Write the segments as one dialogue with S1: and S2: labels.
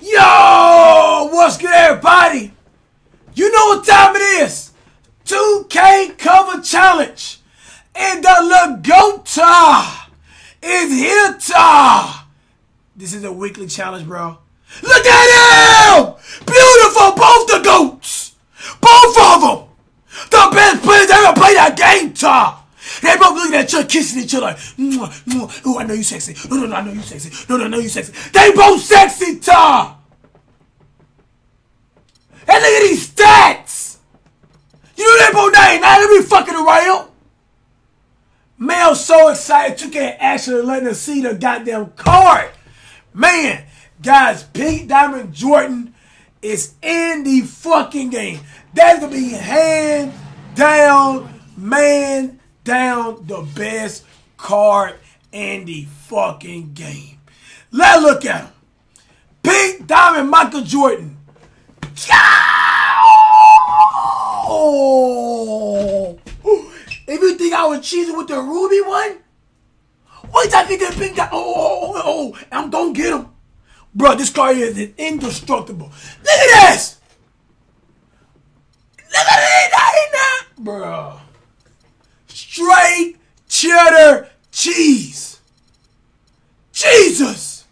S1: Yo, what's good, everybody? You know what time it is? 2K cover challenge, and the LEBRON is here. This is a weekly challenge, bro. Look at him! Beautiful, both the goats, both of them, the best players ever played that game. They both looking at each other, kissing each other like, oh, I know you sexy. No, I know you sexy. No, I know you sexy. They both sexy, And look at these stats. You know they both name. Now let me fucking around. Man, I'm so excited. 2K actually letting us see the goddamn card. Man, guys, Pink Diamond Jordan is in the fucking game. That's gonna be hand down, man. Down the best card in the fucking game. Let's look at him. Pink Diamond Michael Jordan. Oh! If you think I was cheesing with the Ruby one, wait till I get that Pink Diamond. Oh, I'm gonna get him. Bro, this card is indestructible. Look at this. Look at it, bro. Straight cheddar cheese. Jesus.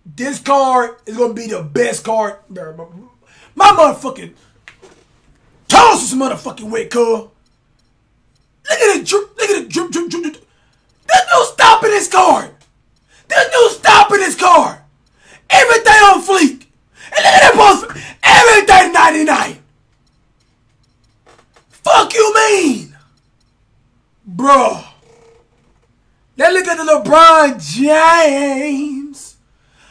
S1: This card is going to be the best card. My motherfucking toss is some motherfucking wet, cuz. Look at it drip. Look at it drip. There's no stopping this card. There's no stopping this card. Everything on fleek. And look at that boss. Everything 99. Fuck you mean? Bro. Let's look at the LeBron James.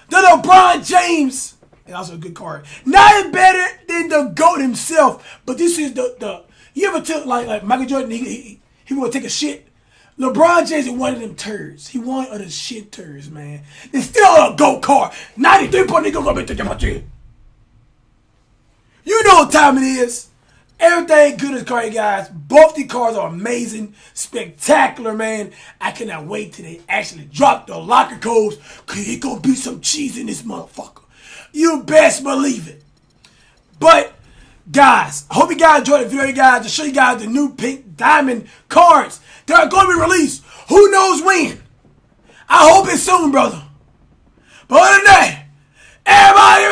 S1: The LeBron James. And also a good card. Not better than the GOAT himself. But this is the you ever took like Michael Jordan, he want to take a shit. LeBron James is one of them turds. He one of the shit turds, man. It's still a GOAT card. 93 point nigga gonna be thinking about you. You know what time it is. Everything good is card, guys. Both the cards are amazing, spectacular, man. I cannot wait till they actually drop the locker codes, cause it gonna be some cheese in this motherfucker. You best believe it. But guys, I hope you guys enjoyed the video, guys, to show you guys the new Pink Diamond cards that are going to be released. Who knows when? I hope it's soon, brother. But other than that, everybody,